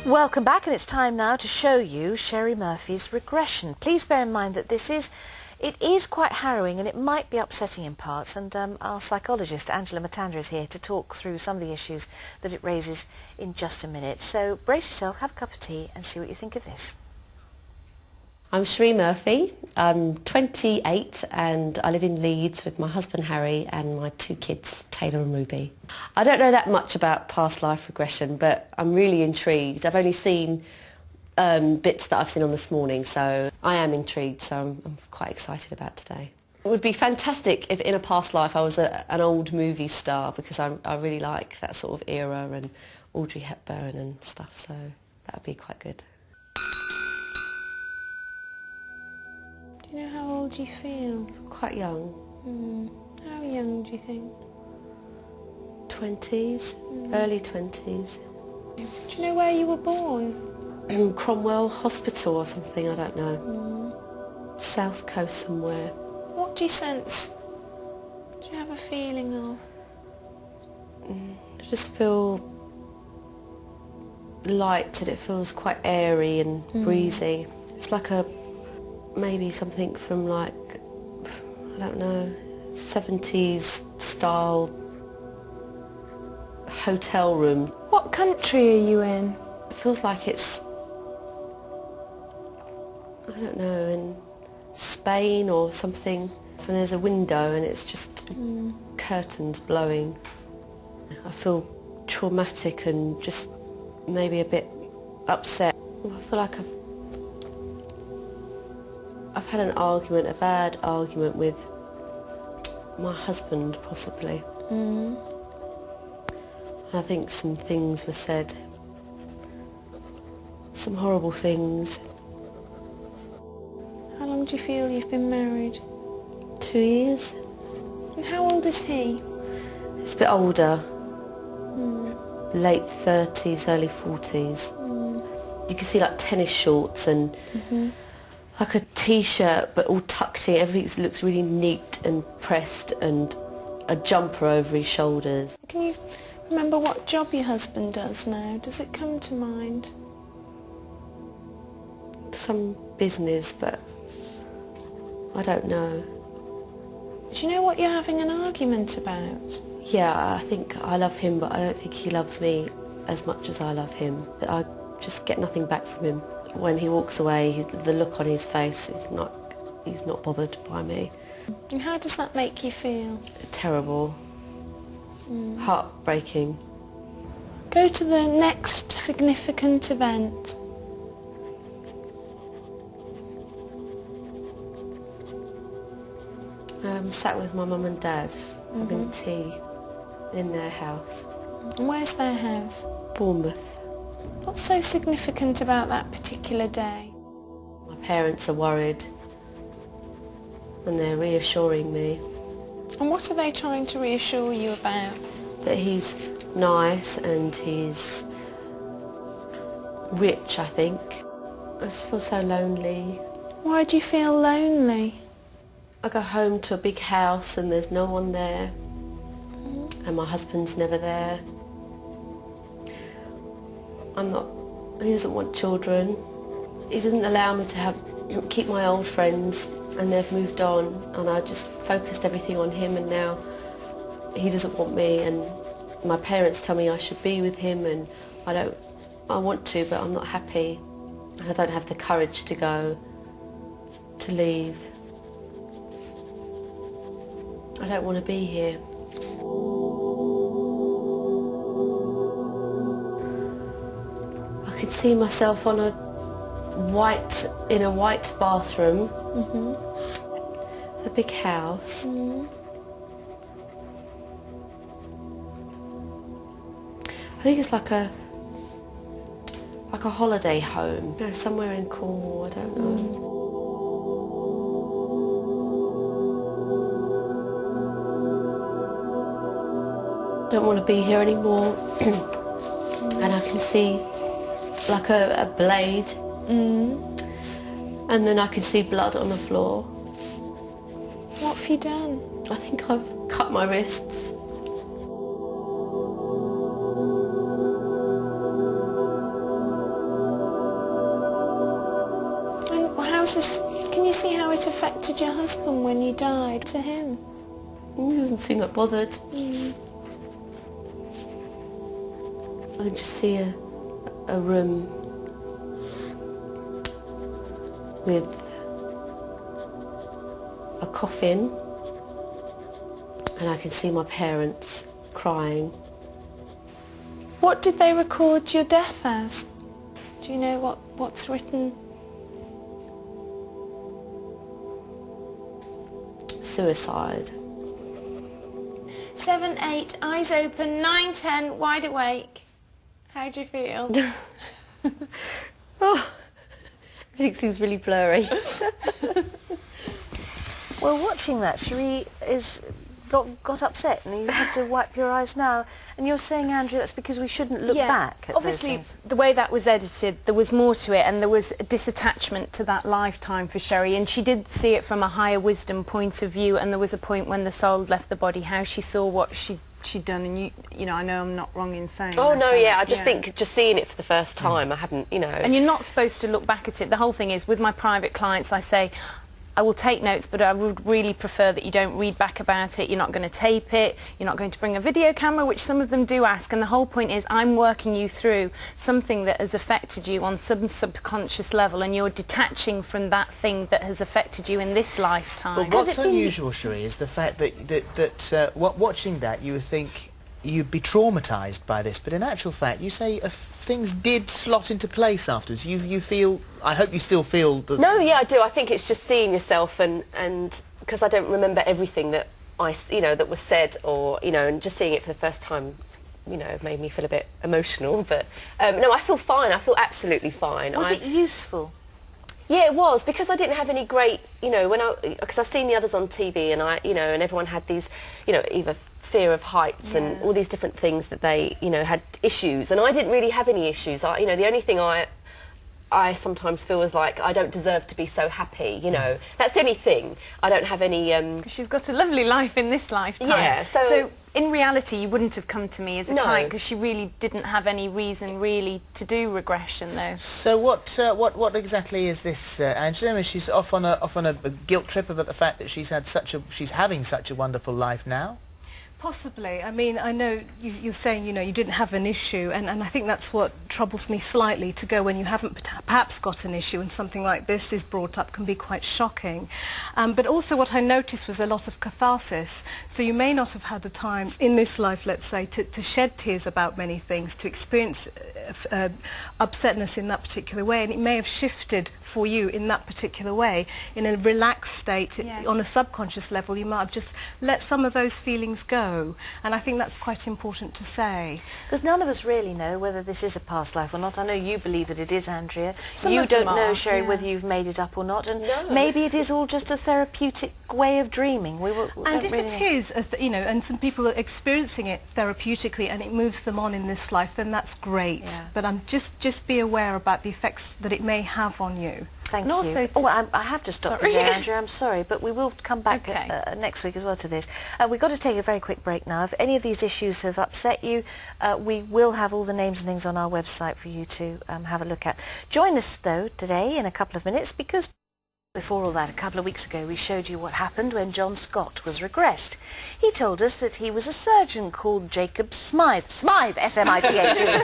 Welcome back, and it's time now to show you Sherrie Murphy's Regression. Please bear in mind that it is quite harrowing and it might be upsetting in parts, and our psychologist Angela Matanda is here to talk through some of the issues that it raises in just a minute. So brace yourself, have a cup of tea and see what you think of this. I'm Sherrie Murphy. I'm 28 and I live in Leeds with my husband Harry and my two kids, Taylor and Ruby. I don't know that much about past life regression, but I'm really intrigued. I've only seen bits that I've seen on This Morning, so I am intrigued, so I'm quite excited about today. It would be fantastic if in a past life I was an old movie star, because I really like that sort of era and Audrey Hepburn and stuff, so that would be quite good. Do you know how old you feel? Quite young. How young do you think? 20s, early 20s. Do you know where you were born? Cromwell Hospital or something, I don't know. South Coast somewhere. What do you sense? Do you have a feeling of? I just feel light, and it feels quite airy and breezy. It's like maybe something from, like, I don't know, 70s style hotel room. What country are you in? It feels like it's, I don't know, in Spain or something. And there's a window and it's just curtains blowing. I feel traumatic and just maybe a bit upset. I feel like I've had an argument, a bad argument with my husband, possibly. And I think some things were said, some horrible things. How long do you feel you've been married? 2 years. And how old is he? He's a bit older, late 30s, early 40s. You can see like tennis shorts and like a t-shirt but all tucked in. Everything looks really neat and pressed, and a jumper over his shoulders. Can you remember what job your husband does now? Does it come to mind? Some business, but I don't know. Do you know what you're having an argument about? Yeah, I think I love him, but I don't think he loves me as much as I love him. I just get nothing back from him. When he walks away, the look on his face is he's not bothered by me. And how does that make you feel? Terrible. Heartbreaking. Go to the next significant event. Sat with my mum and dad having tea in their house. And where's their house? Bournemouth. What's so significant about that particular day? My parents are worried and they're reassuring me. And what are they trying to reassure you about? That he's nice and he's rich, I think. I just feel so lonely. Why do you feel lonely? I go home to a big house and there's no one there, and my husband's never there. He doesn't want children. He doesn't allow me to keep my old friends, and they've moved on, and I just focused everything on him, and now he doesn't want me, and my parents tell me I should be with him, and I want to, but I'm not happy, and I don't have the courage to go, to leave. I don't want to be here. I could see myself in a white bathroom. It's a big house. I think it's like a holiday home, you know, somewhere in Cornwall, I don't know. I don't want to be here anymore. And I can see like a blade, and then I can see blood on the floor. What have you done? I think I've cut my wrists. What did your husband, when you died, to him? He doesn't seem that bothered. I can just see a room with a coffin, and I can see my parents crying. What did they record your death as? Do you know what's written? Suicide. 7, 8, eyes open, 9, 10, wide awake. How do you feel? Oh, everything seems really blurry. Well, watching that, Sherrie got upset and you had to wipe your eyes now. And you're saying, Andrea, that's because we shouldn't look back at obviously those things. the way that was edited, there was more to it, and there was a disattachment to that lifetime for Sherrie, and she did see it from a higher wisdom point of view, and there was a point when the soul left the body, how she saw what she'd done, and you know, I know I'm not wrong in saying Oh that, no, yeah, I just think just seeing it for the first time, I hadn't, you know. And you're not supposed to look back at it. The whole thing is, with my private clients, I say, I will take notes, but I would really prefer that you don't read back about it. You're not going to tape it. You're not going to bring a video camera, which some of them do ask. And the whole point is I'm working you through something that has affected you on some subconscious level, and you're detaching from that thing that has affected you in this lifetime. But what's unusual, Sherrie, is the fact that watching that you would think you'd be traumatised by this, but in actual fact you say things did slot into place afterwards. You feel, I hope you still feel that... No, yeah, I do. I think it's just seeing yourself, and because I don't remember everything that that was said, or, you know, and just seeing it for the first time, you know, made me feel a bit emotional. But no, I feel fine. I feel absolutely fine. Was it useful? Yeah, it was, because I didn't have any great, you know, because I've seen the others on TV, and and everyone had these, you know, either fear of heights and all these different things that they, you know, had issues, and I didn't really have any issues. You know, the only thing I sometimes feel is like I don't deserve to be so happy, you know. That's the only thing. I don't have any... She's got a lovely life in this lifetime. Yeah, so in reality you wouldn't have come to me as a client, because she really didn't have any reason really to do regression, though. So what exactly is this, Angela? I mean, she's off on a guilt trip about the fact that she's having such a wonderful life now? Possibly. I mean, I know you're saying, you know, you didn't have an issue, and I think that's what troubles me slightly, to go when you haven't perhaps got an issue and something like this is brought up can be quite shocking. But also what I noticed was a lot of catharsis. So you may not have had a time in this life, let's say, to shed tears about many things, to experience upsetness in that particular way, and it may have shifted for you in that particular way. In a relaxed state, on a subconscious level, you might have just let some of those feelings go. And I think that's quite important to say. Because none of us really know whether this is a past life or not. I know you believe that it is, Andrea. Some you of them don't know, are, Sherrie, whether you've made it up or not. And No. maybe it is all just a therapeutic way of dreaming. And if it is, you know, and some people are experiencing it therapeutically and it moves them on in this life, then that's great. Yeah. But just be aware about the effects that it may have on you. Thank And you. also I have to stop you there, Andrea. I'm sorry, but we will come back next week as well to this. We've got to take a very quick break now. If any of these issues have upset you, we will have all the names and things on our website for you to have a look at. Join us, though, today in a couple of minutes, because before all that, a couple of weeks ago, we showed you what happened when John Scott was regressed. He told us that he was a surgeon called Jacob Smythe. Smythe, S-M-I-T-H-E.